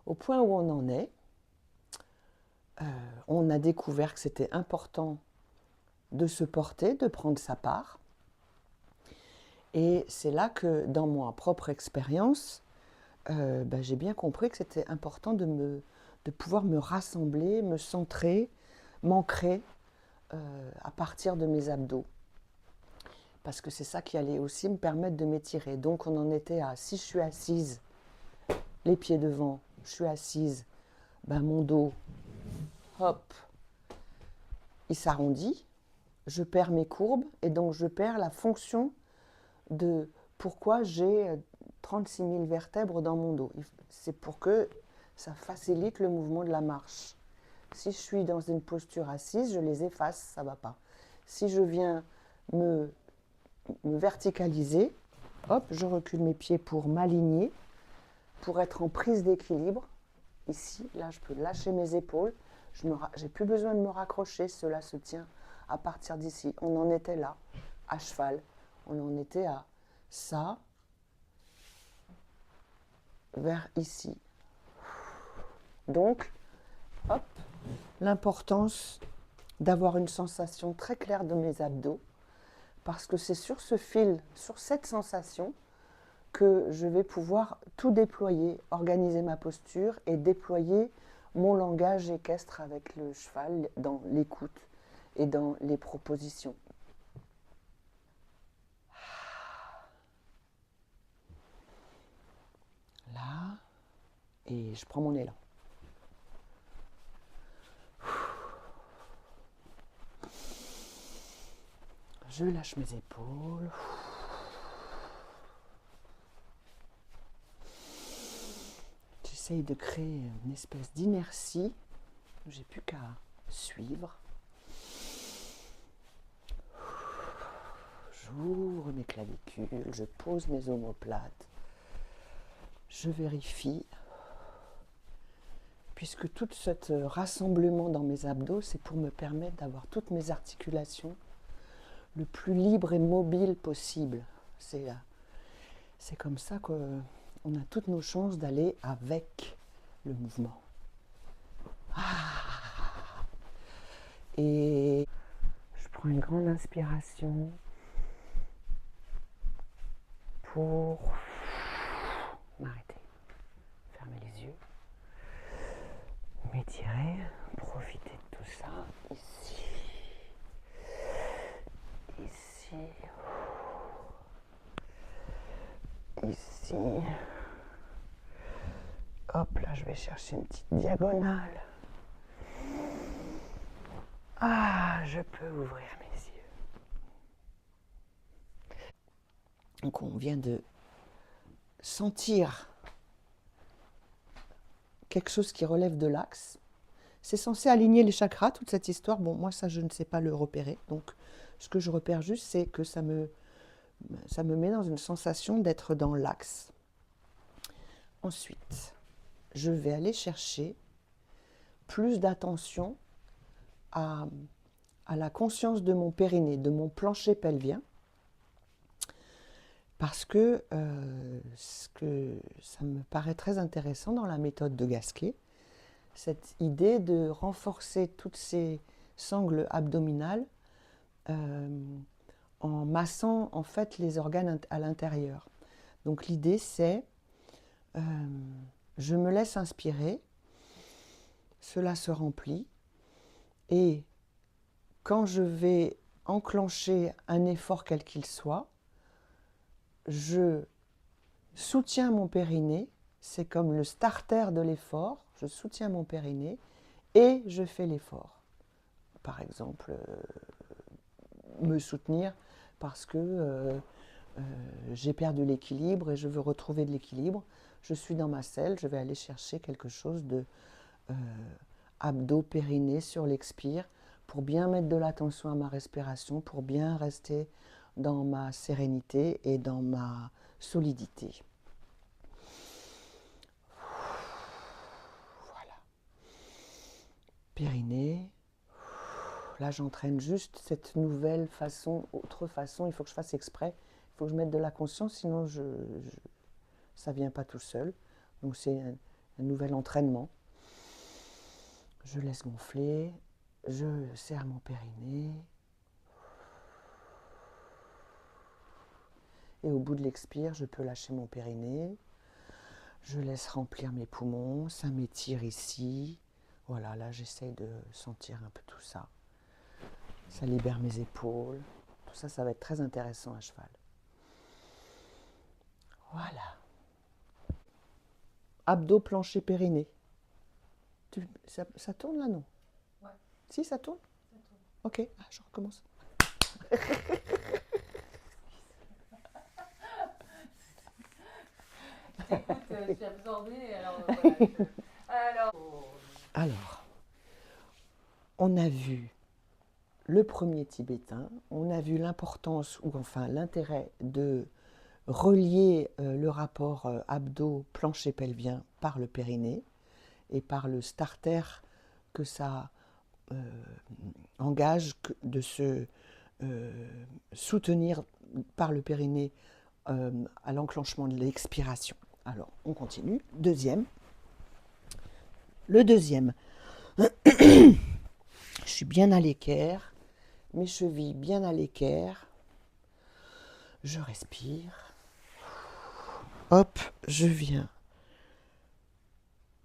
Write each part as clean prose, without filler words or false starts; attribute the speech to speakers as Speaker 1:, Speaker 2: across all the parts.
Speaker 1: au point où on en est, on a découvert que c'était important de se porter, de prendre sa part. Et c'est là que, dans ma propre expérience, j'ai bien compris que c'était important de pouvoir me rassembler, me centrer, m'ancrer à partir de mes abdos. Parce que c'est ça qui allait aussi me permettre de m'étirer. Donc on en était à, si je suis assise, les pieds devant, je suis assise, mon dos, hop, il s'arrondit, je perds mes courbes et donc je perds la fonction de pourquoi j'ai 36 000 vertèbres dans mon dos. C'est pour que ça facilite le mouvement de la marche. Si je suis dans une posture assise, je les efface, ça ne va pas. Si je viens me verticaliser, hop, je recule mes pieds pour m'aligner, pour être en prise d'équilibre. Ici, là, je peux lâcher mes épaules. Je n'ai plus besoin de me raccrocher, cela se tient à partir d'ici. On en était là, à cheval. On en était à ça, vers ici. Donc, hop, l'importance d'avoir une sensation très claire de mes abdos, parce que c'est sur ce fil, sur cette sensation, que je vais pouvoir tout déployer, organiser ma posture et déployer mon langage équestre avec le cheval dans l'écoute et dans les propositions. Là, et je prends mon élan. Je lâche mes épaules. J'essaye de créer une espèce d'inertie. J'ai plus qu'à suivre. J'ouvre mes clavicules, je pose mes omoplates. Je vérifie. Puisque tout ce rassemblement dans mes abdos, c'est pour me permettre d'avoir toutes mes articulations le plus libre et mobile possible. C'est comme ça qu'on a toutes nos chances d'aller avec le mouvement. Et je prends une grande inspiration pour m'arrêter, fermer les yeux, m'étirer, profiter de tout ça, ici. Ici. Hop, là, je vais chercher une petite diagonale. Ah, je peux ouvrir mes yeux. Donc, on vient de sentir quelque chose qui relève de l'axe. C'est censé aligner les chakras, toute cette histoire. Bon, moi, ça, je ne sais pas le repérer. Donc, ce que je repère juste, c'est que ça me met dans une sensation d'être dans l'axe. Ensuite, je vais aller chercher plus d'attention à la conscience de mon périnée, de mon plancher pelvien, parce que ça me paraît très intéressant dans la méthode de Gasquet, cette idée de renforcer toutes ces sangles abdominales en massant en fait les organes à l'intérieur. Donc l'idée c'est, je me laisse inspirer, cela se remplit, et quand je vais enclencher un effort quel qu'il soit, je soutiens mon périnée, c'est comme le starter de l'effort, je soutiens mon périnée et je fais l'effort. Par exemple, me soutenir parce que j'ai perdu l'équilibre et je veux retrouver de l'équilibre. Je suis dans ma selle, je vais aller chercher quelque chose de abdos-périnée sur l'expire pour bien mettre de l'attention à ma respiration, pour bien rester dans ma sérénité et dans ma solidité. Voilà. Périnée. Là, j'entraîne juste cette nouvelle façon, autre façon. Il faut que je fasse exprès. Il faut que je mette de la conscience, sinon ça ne vient pas tout seul. Donc c'est un nouvel entraînement. Je laisse gonfler, je serre mon périnée. Et au bout de l'expire, je peux lâcher mon périnée. Je laisse remplir mes poumons, ça m'étire ici. Voilà, là j'essaye de sentir un peu tout ça. Ça libère mes épaules. Tout ça, ça va être très intéressant à cheval. Voilà. Abdos, plancher, périnée. Ça tourne là, non?
Speaker 2: Ouais.
Speaker 1: Si, ça tourne?
Speaker 2: Ça tourne.
Speaker 1: Ok, je recommence.
Speaker 2: Écoute, je suis absorbée, alors voilà.
Speaker 1: Alors, on a vu le premier tibétain, on a vu l'importance, ou enfin l'intérêt de relier le rapport abdos-plancher pelvien par le périnée et par le starter que ça engage de se soutenir par le périnée à l'enclenchement de l'expiration. Alors, on continue. Le deuxième. Je suis bien à l'équerre, mes chevilles bien à l'équerre. Je respire. Hop, je viens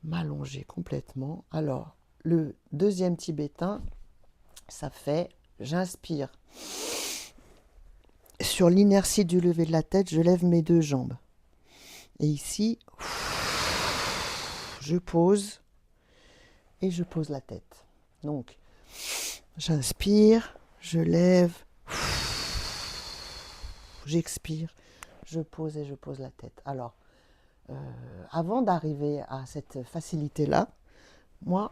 Speaker 1: m'allonger complètement. Alors, le deuxième tibétain, ça fait, j'inspire. Sur l'inertie du lever de la tête, je lève mes deux jambes. Et ici, je pose et je pose la tête. Donc, j'inspire, je lève, j'expire, je pose et je pose la tête. Alors, avant d'arriver à cette facilité-là, moi,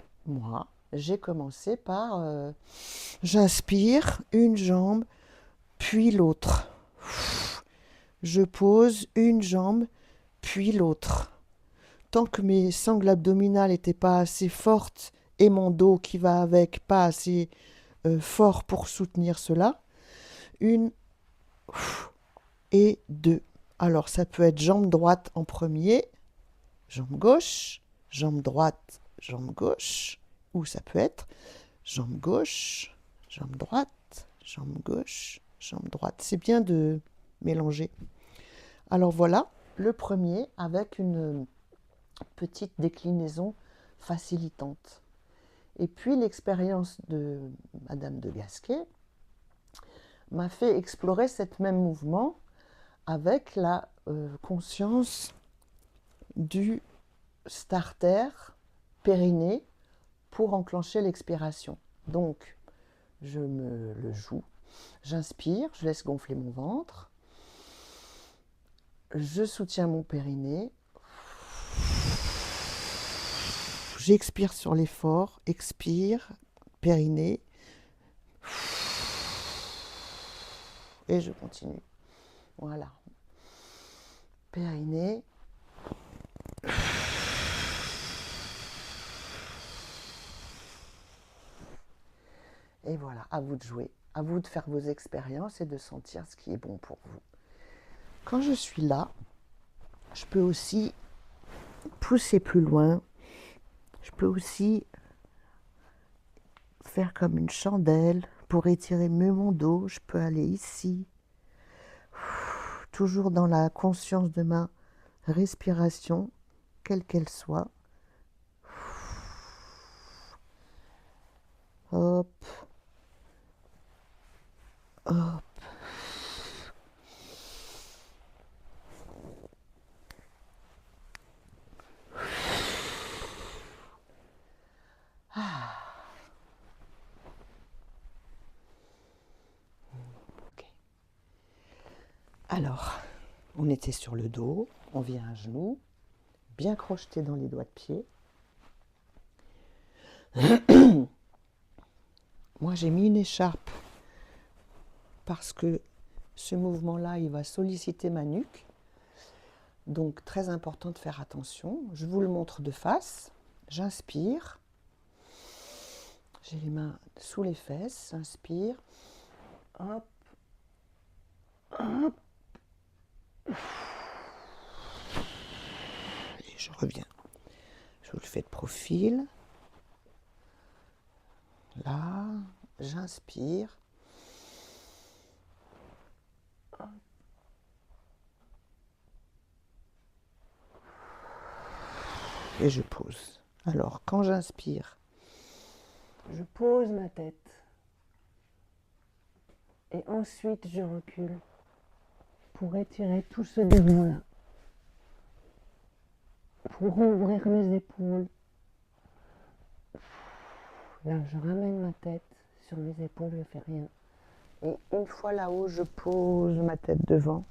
Speaker 1: j'ai commencé par j'inspire une jambe, puis l'autre. Je pose une jambe, puis l'autre. Tant que mes sangles abdominales n'étaient pas assez fortes et mon dos qui va avec pas assez fort pour soutenir cela, une et deux. Alors ça peut être jambe droite en premier, jambe gauche, jambe droite, jambe gauche, ou ça peut être jambe gauche, jambe droite, jambe gauche, jambe droite. C'est bien de mélanger. Alors voilà, le premier avec une petite déclinaison facilitante. Et puis l'expérience de Madame de Gasquet m'a fait explorer cet même mouvement avec la conscience du starter périnée pour enclencher l'expiration. Donc, je me le joue, j'inspire, je laisse gonfler mon ventre, je soutiens mon périnée, j'expire sur l'effort, expire, périnée, et je continue. Voilà. Périnée. Et voilà, à vous de jouer, à vous de faire vos expériences et de sentir ce qui est bon pour vous. Quand je suis là, je peux aussi pousser plus loin. Je peux aussi faire comme une chandelle pour étirer mieux mon dos. Je peux aller ici, toujours dans la conscience de ma respiration, quelle qu'elle soit. Hop, hop. Ah. Okay. Alors, on était sur le dos, on vient à genoux, bien crocheté dans les doigts de pied. Moi, j'ai mis une écharpe parce que ce mouvement-là, il va solliciter ma nuque. Donc, très important de faire attention. Je vous le montre de face. J'inspire. J'ai les mains sous les fesses. J'inspire. Hop. Hop. Et je reviens. Je vous le fais de profil. Là, j'inspire. Et je pose. Alors, quand j'inspire, je pose ma tête. Et ensuite, je recule pour étirer tout ce devant-là. Pour ouvrir mes épaules. Là, je ramène ma tête sur mes épaules, je ne fais rien. Et une fois là-haut, je pose ma tête devant.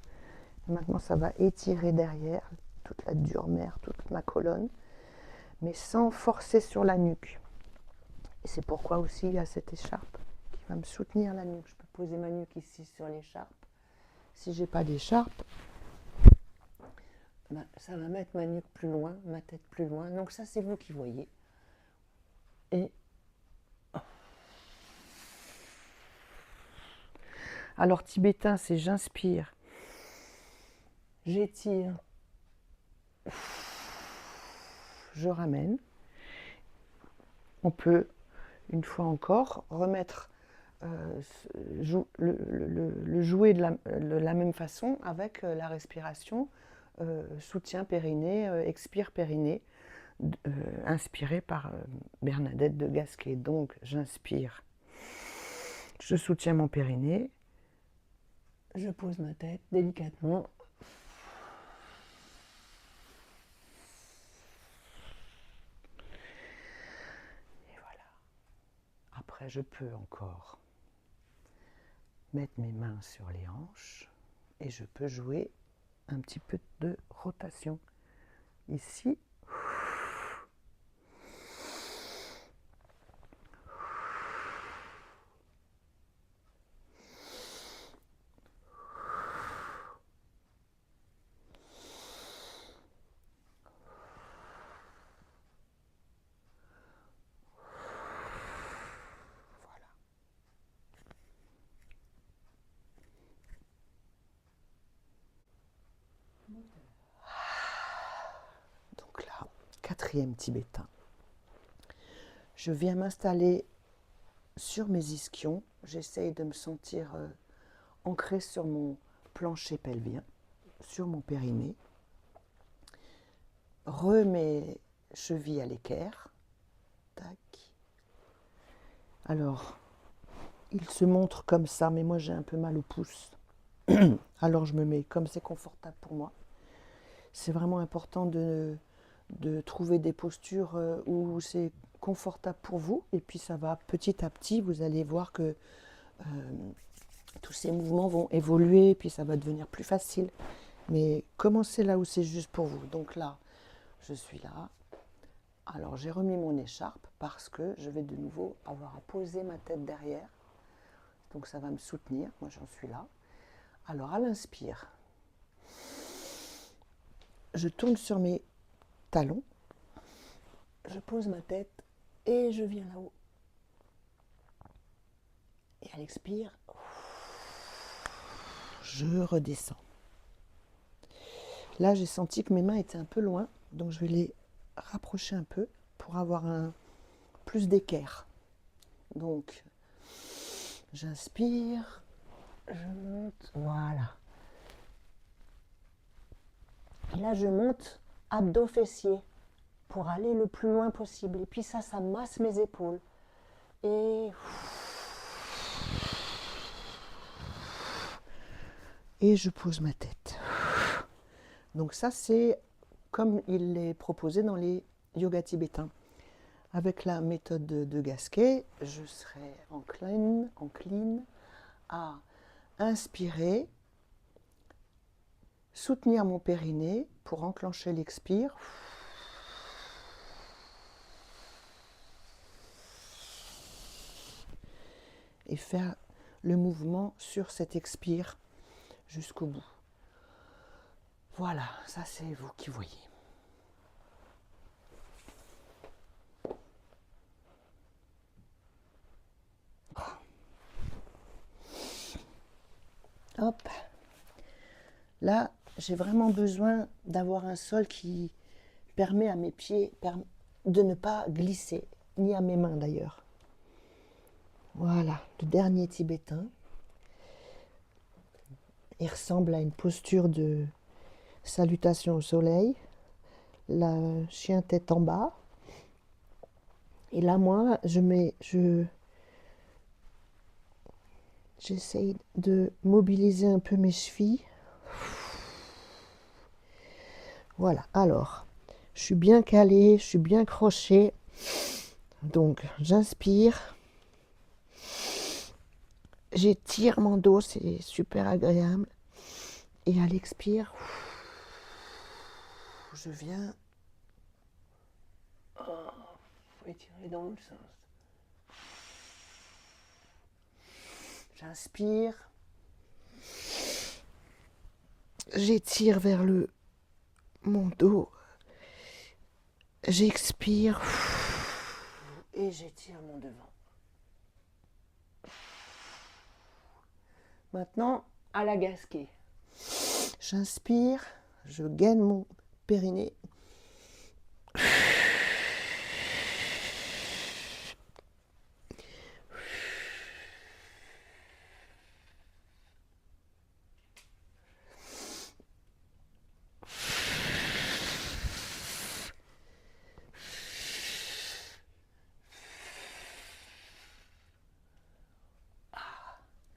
Speaker 1: Et maintenant, ça va étirer derrière toute la dure-mère, toute ma colonne, mais sans forcer sur la nuque. Et c'est pourquoi aussi il y a cette écharpe qui va me soutenir la nuque. Je peux poser ma nuque ici sur l'écharpe. Si j'ai pas d'écharpe, ben, ça va mettre ma nuque plus loin, ma tête plus loin. Donc ça, c'est vous qui voyez. Et alors tibétain, c'est j'inspire, j'étire, je ramène. On peut, une fois encore, remettre le jouer de la même façon avec la respiration soutien périnée, expire périnée, inspiré par Bernadette de Gasquet. Donc j'inspire, je soutiens mon périnée, je pose ma tête délicatement. Et voilà. Après, je peux encore mettre mes mains sur les hanches et je peux jouer un petit peu de rotation. Ici, donc là, quatrième tibétain. Je viens m'installer sur mes ischions. J'essaye de me sentir ancré sur mon plancher pelvien, sur mon périnée. Mes chevilles à l'équerre. Tac. Alors, il se montre comme ça, mais moi j'ai un peu mal au pouce. Alors je me mets comme c'est confortable pour moi. C'est vraiment important de trouver des postures où c'est confortable pour vous. Et puis ça va petit à petit, vous allez voir que tous ces mouvements vont évoluer, puis ça va devenir plus facile. Mais commencez là où c'est juste pour vous. Donc là, je suis là. Alors j'ai remis mon écharpe parce que je vais de nouveau avoir à poser ma tête derrière. Donc ça va me soutenir. Moi j'en suis là. Alors à l'inspire, je tourne sur mes talons. Je pose ma tête et je viens là-haut. Et à l'expire, je redescends. Là, j'ai senti que mes mains étaient un peu loin, donc je vais les rapprocher un peu pour avoir plus d'équerre. Donc, j'inspire, je monte, voilà. Et là, je monte abdos fessiers pour aller le plus loin possible. Et puis ça masse mes épaules. Et je pose ma tête. Donc ça, c'est comme il est proposé dans les yogas tibétains. Avec la méthode de Gasquet, je serai encline à inspirer, soutenir mon périnée pour enclencher l'expire. Et faire le mouvement sur cet expire jusqu'au bout. Voilà, ça c'est vous qui voyez. Hop. Là, j'ai vraiment besoin d'avoir un sol qui permet à mes pieds de ne pas glisser, ni à mes mains d'ailleurs. Voilà, le dernier tibétain. Il ressemble à une posture de salutation au soleil. Le chien tête en bas. Et là, moi, j'essaye de mobiliser un peu mes chevilles. Voilà, alors, je suis bien calée, je suis bien crochée. Donc, j'inspire. J'étire mon dos, c'est super agréable. Et à l'expire, je viens étirer dans l'autre sens. J'inspire. J'étire vers mon dos. J'expire. Et j'étire mon devant. Maintenant, à la gasquée. J'inspire. Je gaine mon périnée.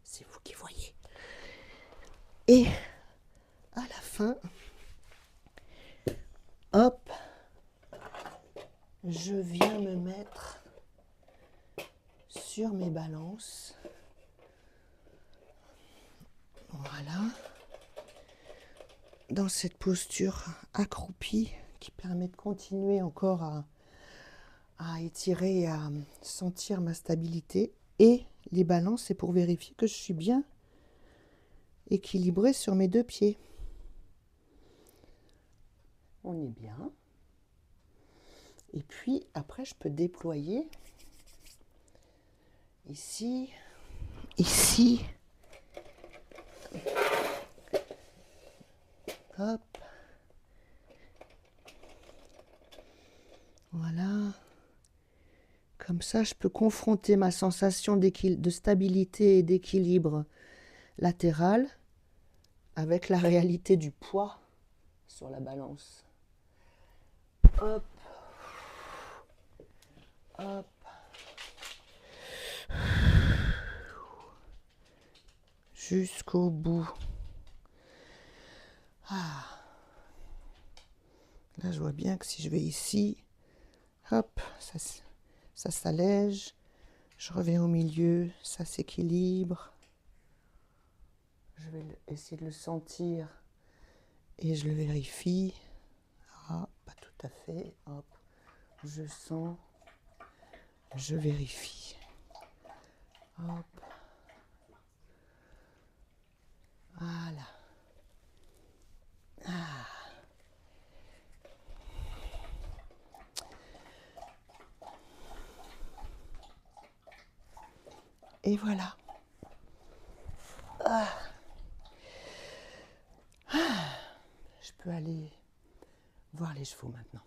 Speaker 1: C'est vous qui voyez. Et à la fin, hop, je viens me mettre sur mes balances. Voilà. Dans cette posture accroupie qui permet de continuer encore à étirer et à sentir ma stabilité. Et les balances, c'est pour vérifier que je suis bien équilibrée sur mes deux pieds. On est bien. Et puis après, je peux déployer ici, ici. Hop. Voilà. Comme ça, je peux confronter ma sensation de stabilité et d'équilibre latéral avec la réalité du poids sur la balance. Hop. Hop. Jusqu'au bout. Ah. Là, je vois bien que si je vais ici, hop, ça s'allège. Je reviens au milieu, ça s'équilibre. Je vais essayer de le sentir et je le vérifie. Ah, pas tout à fait. Hop, je sens, je vérifie. Hop. Voilà. Ah. Et voilà. Ah. Ah. Je peux aller voir les chevaux maintenant.